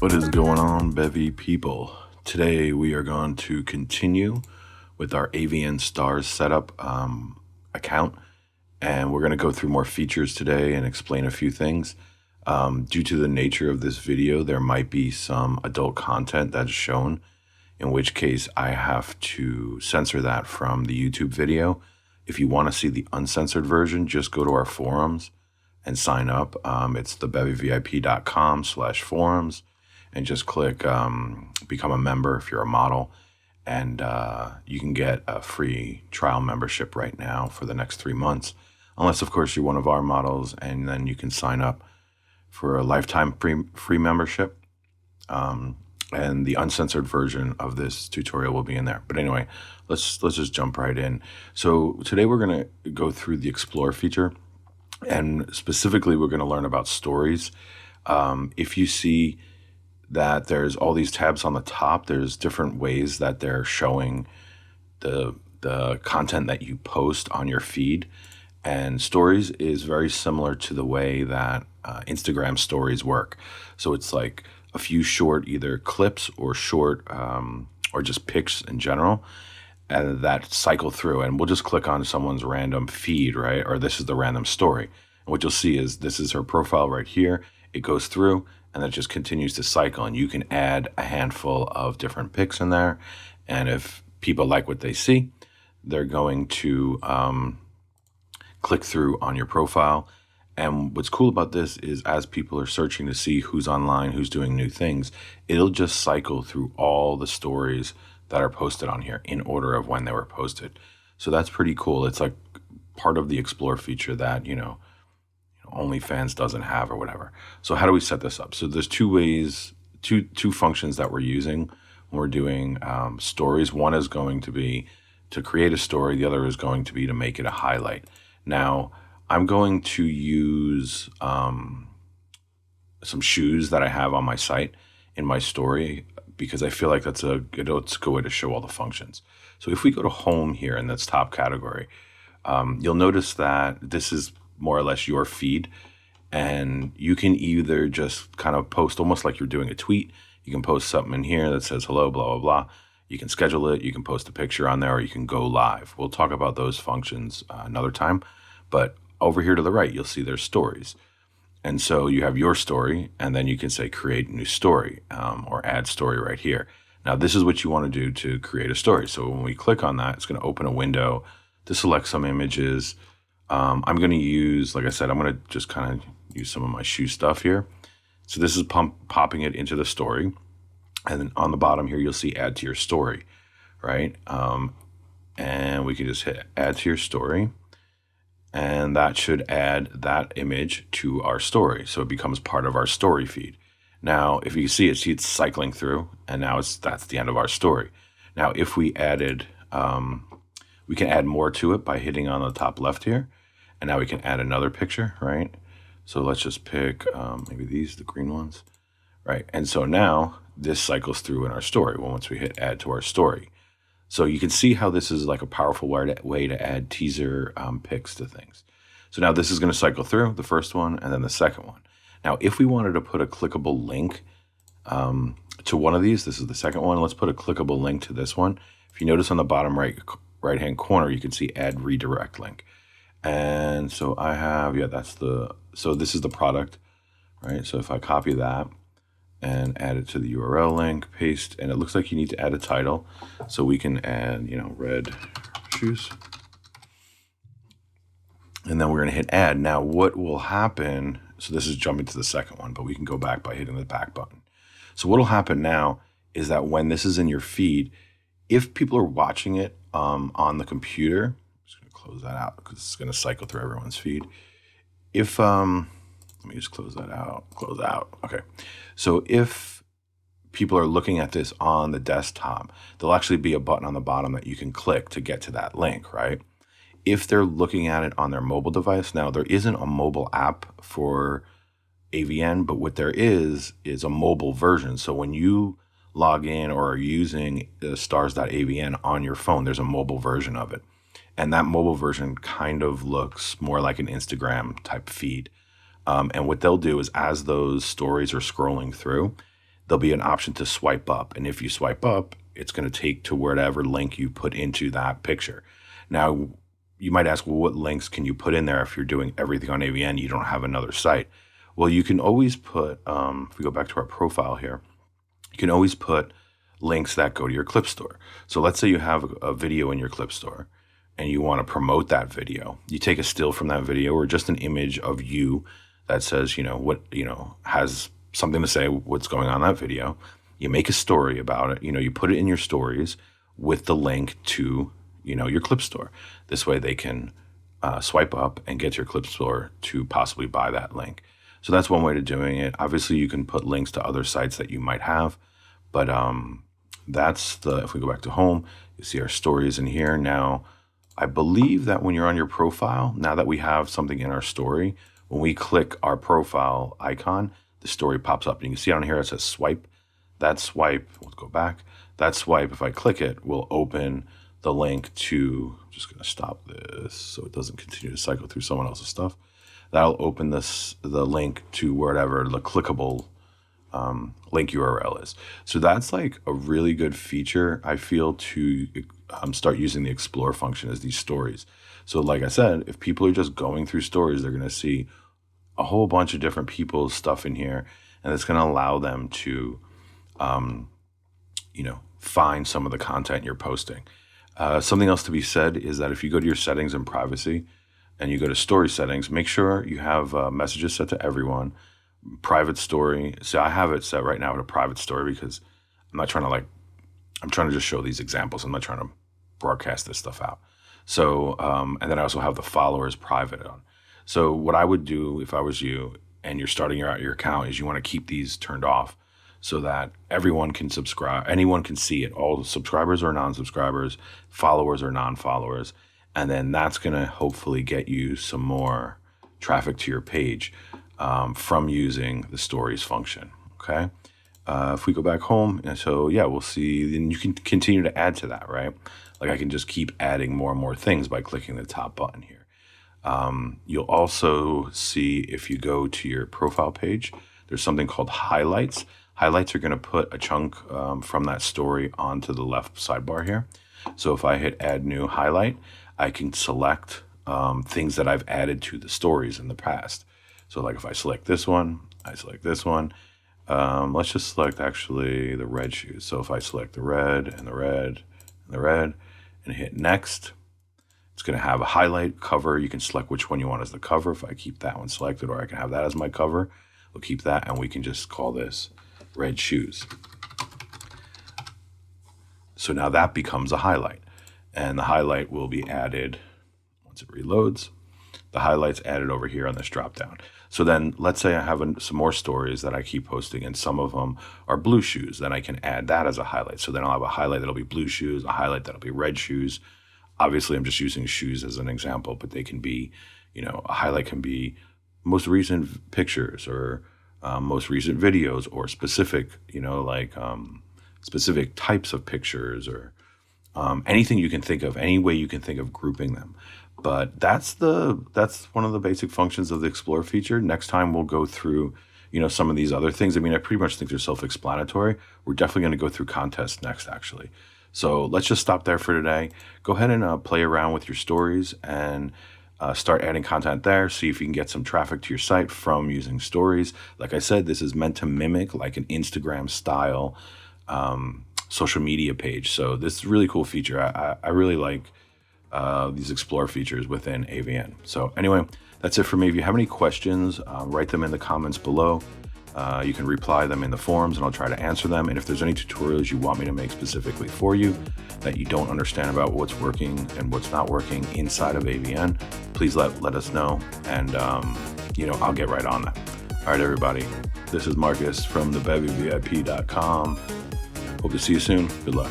What is going on, bevy people? Today we are going to continue with our AVN Stars setup account, and we're going to go through more features today and explain a few things. Due to the nature of this video, there might be some adult content that's shown, in which case I have to censor that from the YouTube video. If you want to see the uncensored version, just go to our forums and sign up. It's thebevyvip.com/forums, and just click become a member if you're a model. And you can get a free trial membership right now for the next 3 months. Unless, of course, you're one of our models, and then you can sign up for a lifetime free membership. And the uncensored version of this tutorial will be in there. But anyway, let's just jump right in. So today we're going to go through the Explore feature. And specifically, we're going to learn about stories. If you see that there's all these tabs on the top, there's different ways that they're showing the content that you post on your feed. And stories is very similar to the way that Instagram stories work. So it's like a few short either clips or short or just pics in general, and that cycle through. And we'll just click on someone's random feed, right? Or this is the random story. And what you'll see is this is her profile right here. It goes through and it just continues to cycle. And you can add a handful of different pics in there. And if people like what they see, they're going to click through on your profile. And what's cool about this is as people are searching to see who's online, who's doing new things, it'll just cycle through all the stories that are posted on here in order of when they were posted. So that's pretty cool. It's like part of the Explore feature that, OnlyFans doesn't have or whatever. So how do we set this up? So there's two ways, two functions that we're using when we're doing stories. One is going to be to create a story. The other is going to be to make it a highlight. Now, I'm going to use some shoes that I have on my site in my story, because I feel like it's a good way to show all the functions. So if we go to home here in this top category, you'll notice that this is more or less your feed, and you can either just kind of post almost like you're doing a tweet. You can post something in here that says hello, blah, blah, blah. You can schedule it. You can post a picture on there, or you can go live. We'll talk about those functions another time. But over here to the right, you'll see there's stories. And so you have your story, and then you can say create new story or add story right here. Now, this is what you want to do to create a story. So when we click on that, it's going to open a window to select some images. I'm going to use, like I said, I'm going to just kind of use some of my shoe stuff here. So this is popping it into the story. And then on the bottom here, you'll see add to your story, right? And we can just hit add to your story. And that should add that image to our story. So it becomes part of our story feed. Now, if you can see it's cycling through, and now that's the end of our story. Now, if we added, we can add more to it by hitting on the top left here. And now we can add another picture, right? So let's just pick maybe the green ones, right? And so now this cycles through in our story once we hit add to our story. So you can see how this is like a powerful way to add teaser pics to things. So now this is going to cycle through the first one and then the second one. Now, if we wanted to put a clickable link to one of these, this is the second one. Let's put a clickable link to this one. If you notice on the bottom right-hand corner, you can see add redirect link. And so I have, so this is the product, right? So if I copy that and add it to the URL link, paste, and it looks like you need to add a title. So we can add, red shoes. And then we're going to hit add. Now what will happen, so this is jumping to the second one, but we can go back by hitting the back button. So what will happen now is that when this is in your feed, if people are watching it on the computer, I'm just going to close that out because it's going to cycle through everyone's feed. If, let me just close out. Okay. So if people are looking at this on the desktop, there'll actually be a button on the bottom that you can click to get to that link, right? If they're looking at it on their mobile device, now there isn't a mobile app for AVN, but what there is a mobile version. So when you log in or are using stars.avn on your phone, there's a mobile version of it. And that mobile version kind of looks more like an Instagram type feed. And what they'll do is as those stories are scrolling through, there'll be an option to swipe up. And if you swipe up, it's going to take to whatever link you put into that picture. Now, you might ask, well, what links can you put in there if you're doing everything on AVN? You don't have another site. Well, you can always put, if we go back to our profile here, you can always put links that go to your clip store. So let's say you have a video in your clip store and you want to promote that video. You take a still from that video or just an image of you that says, has something to say what's going on in that video. You make a story about it. You put it in your stories with the link to, your clip store. This way they can swipe up and get your clip store to possibly buy that link. So that's one way to doing it. Obviously, you can put links to other sites that you might have, but if we go back to home, you see our stories in here. Now, I believe that when you're on your profile, now that we have something in our story, when we click our profile icon, the story pops up. And you can see on here it says swipe. That swipe, let's go back. That swipe, if I click it, will open the link to, I'm just going to stop this so it doesn't continue to cycle through someone else's stuff. That'll open the link to wherever the clickable link URL is. So that's like a really good feature, I feel, to start using the explore function as these stories. So like I said, if people are just going through stories, they're going to see a whole bunch of different people's stuff in here, and it's going to allow them to, find some of the content you're posting. Something else to be said is that if you go to your settings and privacy and you go to story settings, make sure you have messages set to everyone, private story. So I have it set right now to private story because I'm not trying to I'm trying to just show these examples. I'm not trying to broadcast this stuff out. So, and then I also have the followers private on. So what I would do if I was you and you're starting your account is you want to keep these turned off so that everyone can subscribe, anyone can see it, all the subscribers or non-subscribers, followers or non-followers. And then that's going to hopefully get you some more traffic to your page from using the stories function, okay? If we go back home, and so yeah, we'll see, then you can continue to add to that, right? Like I can just keep adding more and more things by clicking the top button here. You'll also see if you go to your profile page, there's something called highlights. Highlights are going to put a chunk from that story onto the left sidebar here. So if I hit add new highlight, I can select things that I've added to the stories in the past. So like if I select this one, I select this one. Let's just select actually the red shoes. So if I select the red and the red and the red and hit next, it's going to have a highlight cover. You can select which one you want as the cover. If I keep that one selected, or I can have that as my cover, we'll keep that and we can just call this red shoes. So now that becomes a highlight, and the highlight will be added once it reloads. The highlight's added over here on this drop down. So then let's say I have some more stories that I keep posting and some of them are blue shoes. Then I can add that as a highlight. So then I'll have a highlight that'll be blue shoes, a highlight that'll be red shoes. Obviously I'm just using shoes as an example, but they can be, a highlight can be most recent pictures or most recent videos or specific, specific types of pictures or anything you can think of, any way you can think of grouping them. But that's one of the basic functions of the Explore feature. Next time we'll go through, some of these other things. I mean, I pretty much think they're self-explanatory. We're definitely going to go through contests next, actually. So let's just stop there for today. Go ahead and play around with your stories and start adding content there. See if you can get some traffic to your site from using stories. Like I said, this is meant to mimic like an Instagram style social media page. So this is a really cool feature. I really like these Explore features within AVN. So anyway, that's it for me. If you have any questions, write them in the comments below. You can reply them in the forums and I'll try to answer them. And if there's any tutorials you want me to make specifically for you that you don't understand about what's working and what's not working inside of AVN, please let us know. And, I'll get right on that. All right, everybody. This is Marcus from thebevyvip.com. Hope to see you soon. Good luck.